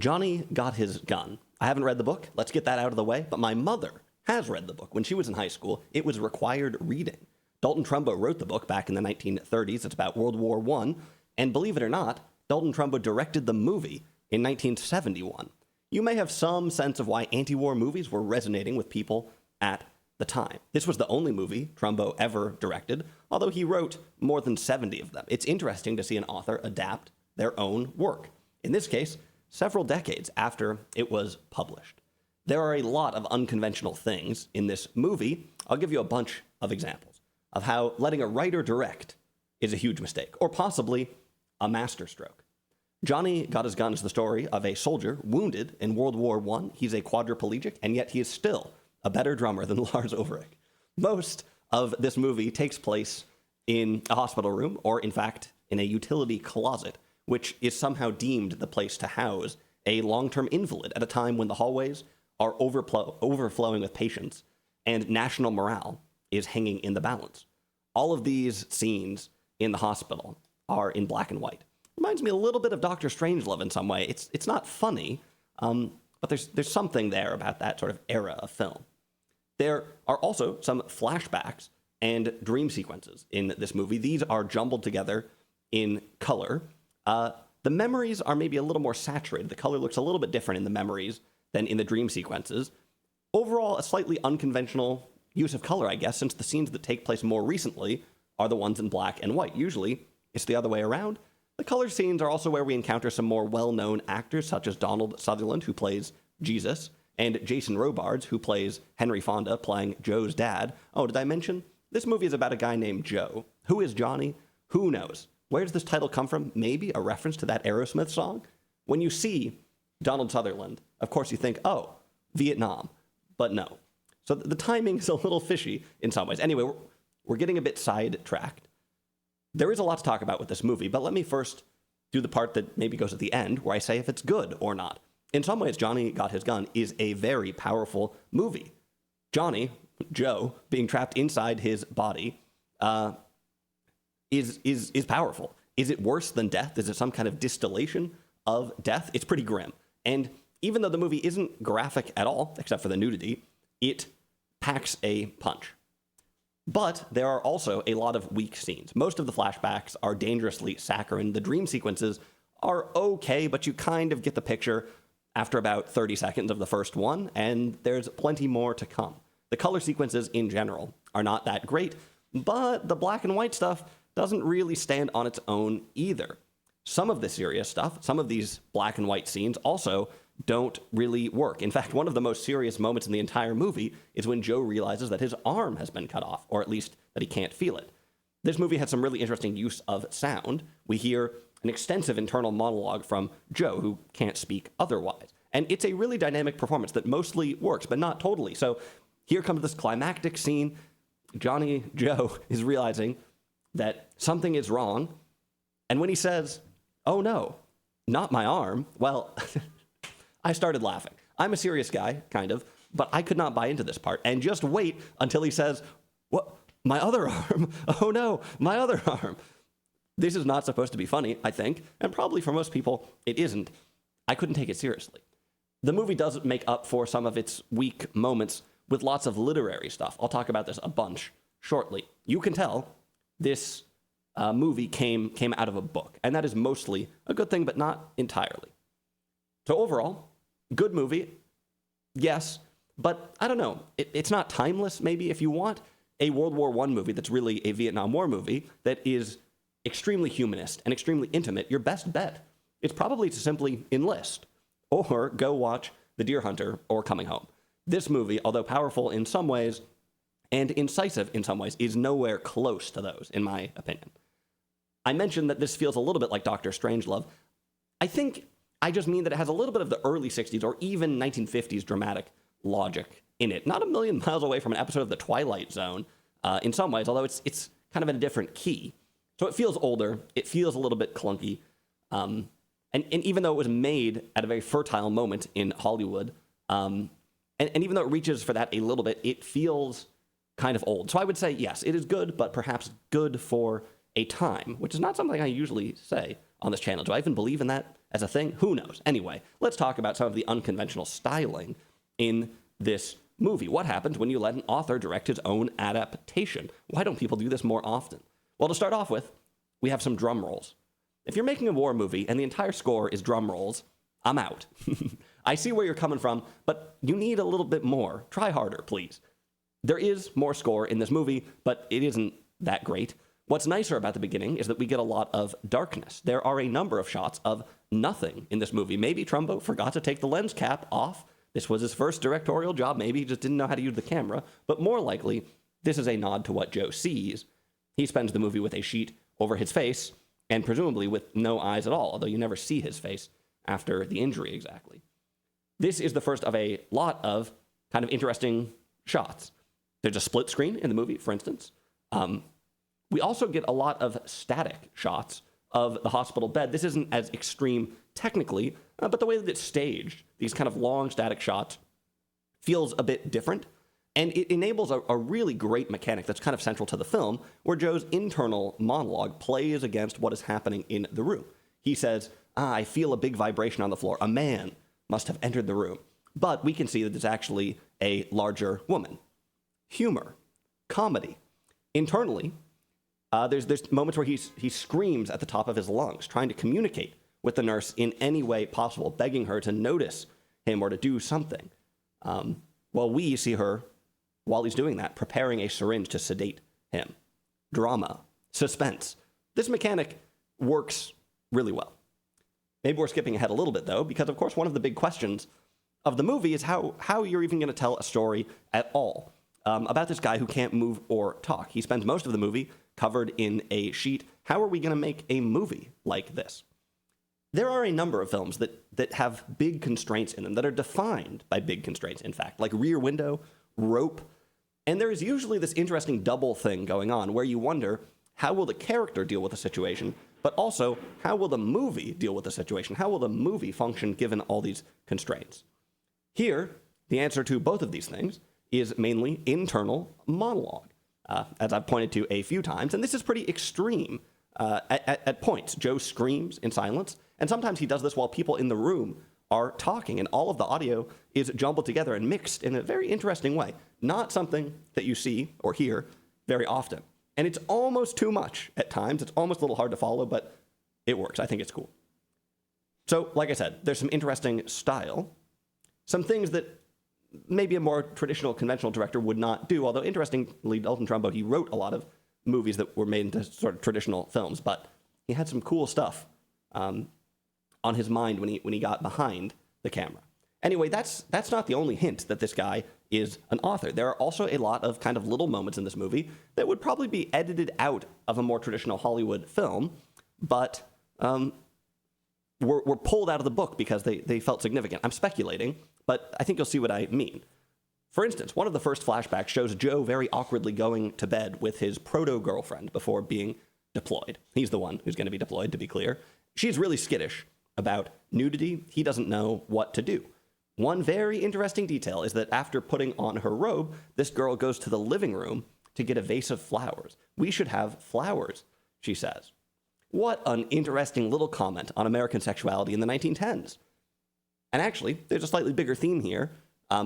Johnny Got His Gun. I haven't read the book. Let's get that out of the way. But my mother has read the book. When she was in high school, it was required reading. Dalton Trumbo wrote the book back in the 1930s. It's about World War I. And believe it or not, Dalton Trumbo directed the movie in 1971. You may have some sense of why anti-war movies were resonating with people at the time. This was the only movie Trumbo ever directed, although he wrote more than 70 of them. It's interesting to see an author adapt their own work. In this case, several decades after it was published. There are a lot of unconventional things in this movie. I'll give you a bunch of examples of how letting a writer direct is a huge mistake, or possibly a masterstroke. Johnny Got His Gun is the story of a soldier wounded in World War I. He's a quadriplegic, and yet he is still a better drummer than Lars Ulrich. Most of this movie takes place in a hospital room, or in fact, in a utility closet, which is somehow deemed the place to house a long-term invalid at a time when the hallways are overflowing with patients and national morale is hanging in the balance. All of these scenes in the hospital are in black and white. Reminds me a little bit of Dr. Strangelove in some way. It's not funny, but there's something there about that sort of era of film. There are also some flashbacks and dream sequences in this movie. These are jumbled together in color. The memories are maybe a little more saturated. The color looks a little bit different in the memories than in the dream sequences. Overall, a slightly unconventional use of color, I guess, since the scenes that take place more recently are the ones in black and white. Usually, it's the other way around. The color scenes are also where we encounter some more well-known actors, such as Donald Sutherland, who plays Jesus, and Jason Robards, who plays Henry Fonda, playing Joe's dad. Oh, did I mention? This movie is about a guy named Joe. Who is Johnny? Who knows? Where does this title come from? Maybe a reference to that Aerosmith song? When you see Donald Sutherland, of course you think, oh, Vietnam. But no. So the timing is a little fishy in some ways. Anyway, we're getting a bit sidetracked. There is a lot to talk about with this movie, but let me first do the part that maybe goes at the end, where I say if it's good or not. In some ways, Johnny Got His Gun is a very powerful movie. Johnny, Joe, being trapped inside his body, is powerful. Is it worse than death? Is it some kind of distillation of death? It's pretty grim. And even though the movie isn't graphic at all, except for the nudity, it packs a punch. But there are also a lot of weak scenes. Most of the flashbacks are dangerously saccharine. The dream sequences are okay, but you kind of get the picture after about 30 seconds of the first one, and there's plenty more to come. The color sequences in general are not that great, but the black and white stuff doesn't really stand on its own either. Some of the serious stuff, some of these black and white scenes also don't really work. In fact, one of the most serious moments in the entire movie is when Joe realizes that his arm has been cut off, or at least that he can't feel it. This movie has some really interesting use of sound. We hear an extensive internal monologue from Joe, who can't speak otherwise. And it's a really dynamic performance that mostly works, but not totally. So here comes this climactic scene. Joe is realizing that something is wrong. And when he says, "Oh no, not my arm," well, I started laughing. I'm a serious guy, kind of, but I could not buy into this part. And just wait until he says, "What? My other arm? Oh no, my other arm." This is not supposed to be funny, I think, and probably for most people, it isn't. I couldn't take it seriously. The movie does make up for some of its weak moments with lots of literary stuff. I'll talk about this a bunch shortly. You can tell this movie came out of a book, and that is mostly a good thing, but not entirely. So overall, good movie, yes, but I don't know. It's not timeless, maybe, if you want a World War I movie that's really a Vietnam War movie that is extremely humanist and extremely intimate. Your best bet is probably to simply enlist or go watch The Deer Hunter or Coming Home. This movie, although powerful in some ways and incisive in some ways, is nowhere close to those, in my opinion. I mentioned that this feels a little bit like Dr. Strangelove. I think I just mean that it has a little bit of the early 60s or even 1950s dramatic logic in it. Not a million miles away from an episode of The Twilight Zone in some ways, although it's kind of in a different key. So it feels older. It feels a little bit clunky. And even though it was made at a very fertile moment in Hollywood, and even though it reaches for that a little bit, it feels kind of old. So I would say, yes, it is good, but perhaps good for a time, which is not something I usually say on this channel. Do I even believe in that as a thing? Who knows? Anyway, let's talk about some of the unconventional styling in this movie. What happens when you let an author direct his own adaptation? Why don't people do this more often? Well, to start off with, we have some drum rolls. If you're making a war movie and the entire score is drum rolls, I'm out. I see where you're coming from, but you need a little bit more. Try harder, please. There is more score in this movie, but it isn't that great. What's nicer about the beginning is that we get a lot of darkness. There are a number of shots of nothing in this movie. Maybe Trumbo forgot to take the lens cap off. This was his first directorial job. Maybe he just didn't know how to use the camera. But more likely, this is a nod to what Joe sees. He spends the movie with a sheet over his face, and presumably with no eyes at all, although you never see his face after the injury exactly. This is the first of a lot of kind of interesting shots. There's a split screen in the movie, for instance. We also get a lot of static shots of the hospital bed. This isn't as extreme technically, but the way that it's staged, these kind of long static shots, feels a bit different. And it enables a really great mechanic that's kind of central to the film, where Joe's internal monologue plays against what is happening in the room. He says, I feel a big vibration on the floor. A man must have entered the room. But we can see that it's actually a larger woman. Humor, comedy. Internally, there's moments where he screams at the top of his lungs, trying to communicate with the nurse in any way possible, begging her to notice him or to do something. While we see her, while he's doing that, preparing a syringe to sedate him. Drama, suspense. This mechanic works really well. Maybe we're skipping ahead a little bit, though, because, of course, one of the big questions of the movie is how you're even going to tell a story at all about this guy who can't move or talk. He spends most of the movie covered in a sheet. How are we going to make a movie like this? There are a number of films that have big constraints in them, that are defined by big constraints, in fact, like Rear Window, Rope. And there is usually this interesting double thing going on where you wonder, how will the character deal with the situation? But also, how will the movie deal with the situation? How will the movie function given all these constraints? Here, the answer to both of these things is mainly internal monologue, as I've pointed to a few times. And this is pretty extreme at points. Joe screams in silence, and sometimes he does this while people in the room are talking, and all of the audio is jumbled together and mixed in a very interesting way. Not something that you see or hear very often. And it's almost too much at times. It's almost a little hard to follow, but it works. I think it's cool. So, like I said, there's some interesting style, some things that maybe a more traditional, conventional director would not do, although interestingly, Dalton Trumbo, he wrote a lot of movies that were made into sort of traditional films, but he had some cool stuff on his mind when he got behind the camera. Anyway, that's not the only hint that this guy is an author. There are also a lot of kind of little moments in this movie that would probably be edited out of a more traditional Hollywood film, but were pulled out of the book because they felt significant. I'm speculating, but I think you'll see what I mean. For instance, one of the first flashbacks shows Joe very awkwardly going to bed with his proto-girlfriend before being deployed. He's the one who's going to be deployed, to be clear. She's really skittish about nudity. He doesn't know what to do. One very interesting detail is that after putting on her robe, this girl goes to the living room to get a vase of flowers. We should have flowers, she says. What an interesting little comment on American sexuality in the 1910s. And actually, there's a slightly bigger theme here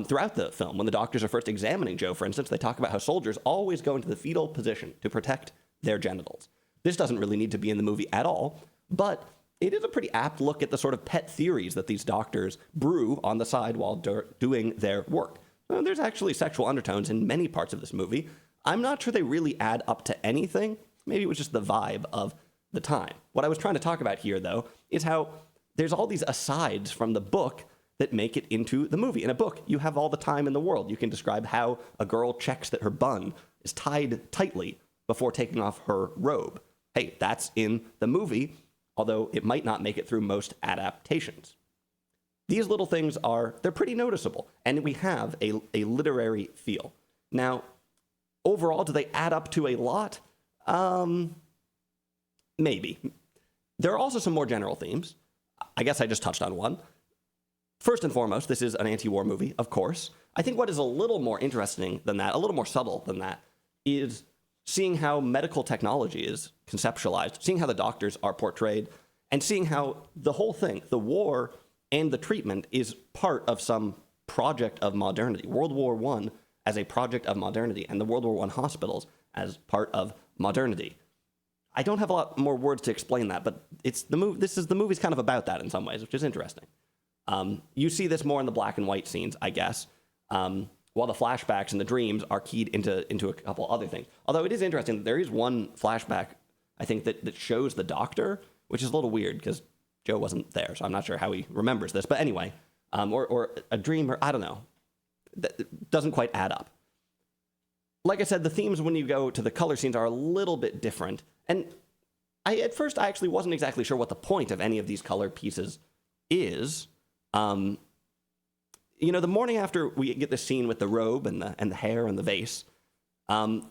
throughout the film. When the doctors are first examining Joe, for instance, they talk about how soldiers always go into the fetal position to protect their genitals. This doesn't really need to be in the movie at all, but it is a pretty apt look at the sort of pet theories that these doctors brew on the side while doing their work. There's actually sexual undertones in many parts of this movie. I'm not sure they really add up to anything. Maybe it was just the vibe of the time. What I was trying to talk about here, though, is how there's all these asides from the book that make it into the movie. In a book, you have all the time in the world. You can describe how a girl checks that her bun is tied tightly before taking off her robe. Hey, that's in the movie, although it might not make it through most adaptations. These little things they're pretty noticeable, and we have a literary feel. Now, overall, do they add up to a lot? Maybe. There are also some more general themes. I guess I just touched on one. First and foremost, this is an anti-war movie, of course. I think what is a little more interesting than that, a little more subtle than that, is seeing how medical technology is conceptualized, seeing how the doctors are portrayed, and seeing how the whole thing, the war and the treatment, is part of some project of modernity. World War I as a project of modernity, and the World War I hospitals as part of modernity. I don't have a lot more words to explain that, but the movie's kind of about that in some ways, which is interesting. You see this more in the black and white scenes, I guess, while the flashbacks and the dreams are keyed into a couple other things. Although it is interesting, there is one flashback, I think, that shows the doctor, which is a little weird because Joe wasn't there, so I'm not sure how he remembers this. But anyway, or a dream, or I don't know. That doesn't quite add up. Like I said, the themes when you go to the color scenes are a little bit different. And at first, I actually wasn't exactly sure what the point of any of these color pieces is. The morning after we get this scene with the robe and the hair and the vase,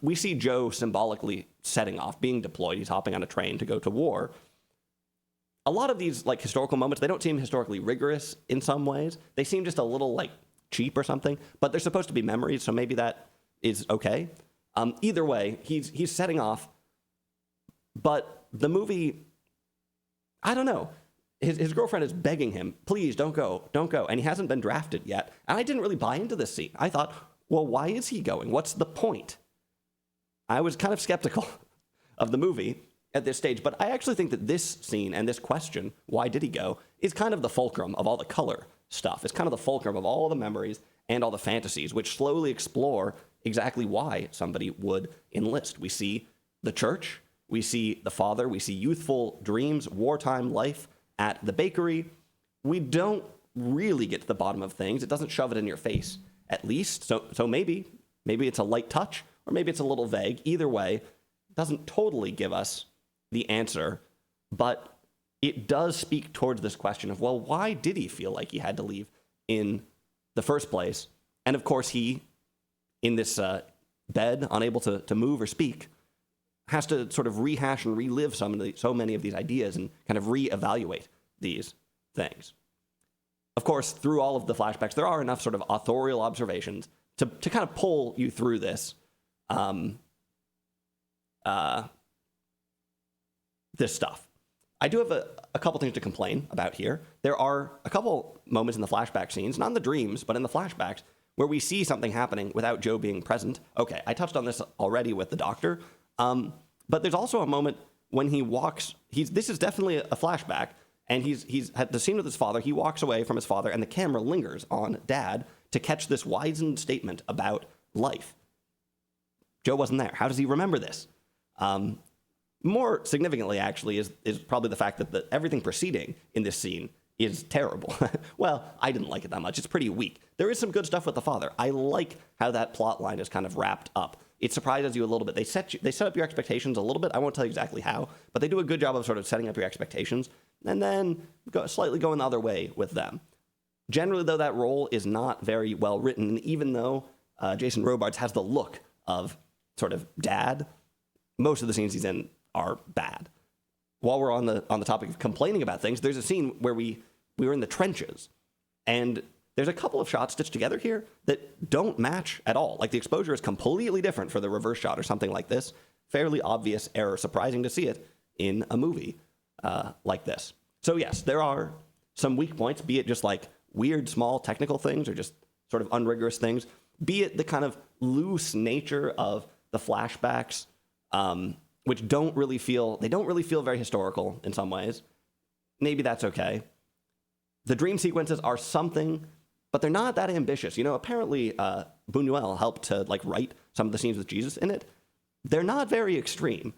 we see Joe symbolically setting off, being deployed. He's hopping on a train to go to war. A lot of these historical moments, they don't seem historically rigorous in some ways. They seem just a little cheap or something, but they're supposed to be memories, so maybe that is okay. Either way, he's setting off, but the movie, I don't know. His girlfriend is begging him, please don't go, and he hasn't been drafted yet. And I didn't really buy into this scene. I thought, well, why is he going? What's the point? I was kind of skeptical of the movie at this stage, but I actually think that this scene and this question, why did he go, is kind of the fulcrum of all the color stuff. It's kind of the fulcrum of all the memories and all the fantasies, which slowly explore exactly why somebody would enlist. We see the church, we see the father, we see youthful dreams, wartime life at the bakery. We don't really get to the bottom of things. It doesn't shove it in your face, at least. So maybe it's a light touch, or maybe it's a little vague. Either way, it doesn't totally give us the answer, but it does speak towards this question of, well, why did he feel like he had to leave in the first place? And of course, he, in this bed, unable to move or speak, has to sort of rehash and relive so many of these ideas and kind of reevaluate these things. Of course, through all of the flashbacks, there are enough sort of authorial observations to kind of pull you through this this stuff. I do have a couple things to complain about here. There are a couple moments in the flashback scenes, not in the dreams, but in the flashbacks, where we see something happening without Joe being present. Okay, I touched on this already with the doctor, but there's also a moment when he walks. This is definitely a flashback, and he's at the scene with his father. He walks away from his father, and the camera lingers on Dad to catch this wizened statement about life. Joe wasn't there. How does he remember this? More significantly, actually, is probably the fact that everything preceding in this scene is terrible. Well, I didn't like it that much. It's pretty weak. There is some good stuff with the father. I like how that plot line is kind of wrapped up. It surprises you a little bit. They set up your expectations a little bit. I won't tell you exactly how, but they do a good job of sort of setting up your expectations and then slightly going the other way with them. Generally, though, that role is not very well written, and even though Jason Robards has the look of sort of dad, most of the scenes he's in are bad. While we're on the topic of complaining about things, there's a scene where we were in the trenches, and there's a couple of shots stitched together here that don't match at all. Like, the exposure is completely different for the reverse shot or something like this. Fairly obvious error, surprising to see it in a movie like this. So yes, there are some weak points, be it just like weird small technical things or just sort of unrigorous things, be it the kind of loose nature of the flashbacks, which don't really feel very historical in some ways. Maybe that's okay. The dream sequences are something, but they're not that ambitious. Apparently Buñuel helped to write some of the scenes with Jesus in it. They're not very extreme.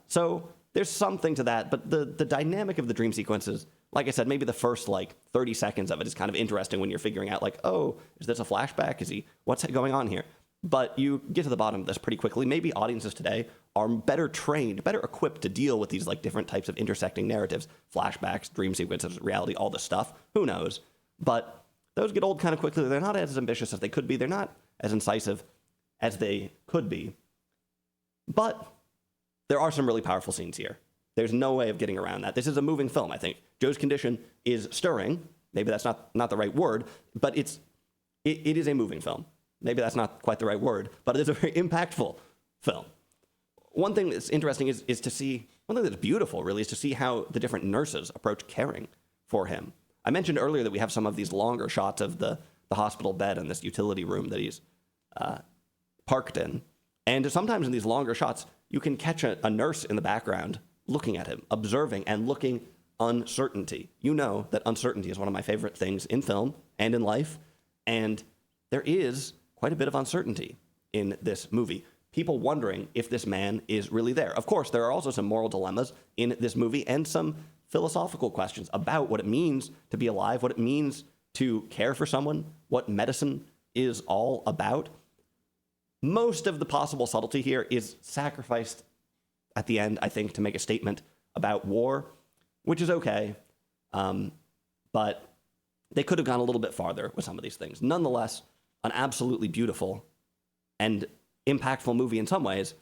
So there's something to that, but the dynamic of the dream sequences, like I said, maybe the first 30 seconds of it is kind of interesting when you're figuring out oh, is this a flashback? What's going on here? But you get to the bottom of this pretty quickly. Maybe audiences today are better trained, better equipped to deal with these different types of intersecting narratives, flashbacks, dream sequences, reality, all this stuff. Who knows? But those get old kind of quickly. They're not as ambitious as they could be. They're not as incisive as they could be. But there are some really powerful scenes here. There's no way of getting around that. This is a moving film, I think. Joe's condition is stirring. Maybe that's not the right word, but it is a moving film. Maybe that's not quite the right word, but it is a very impactful film. one thing that's interesting is to see, one thing that's beautiful, really, is to see how the different nurses approach caring for him. I mentioned earlier that we have some of these longer shots of the hospital bed and this utility room that he's parked in. And sometimes in these longer shots, you can catch a nurse in the background looking at him, observing and looking uncertainty. You know that uncertainty is one of my favorite things in film and in life. And there is quite a bit of uncertainty in this movie. People wondering if this man is really there. Of course, there are also some moral dilemmas in this movie and some philosophical questions about what it means to be alive, what it means to care for someone, what medicine is all about. Most of the possible subtlety here is sacrificed at the end, I think, to make a statement about war, which is okay. But they could have gone a little bit farther with some of these things. Nonetheless, an absolutely beautiful and impactful movie in some ways,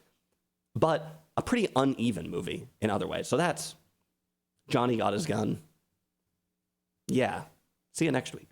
but a pretty uneven movie in other ways. So that's Johnny Got His Gun. Yeah. See you next week.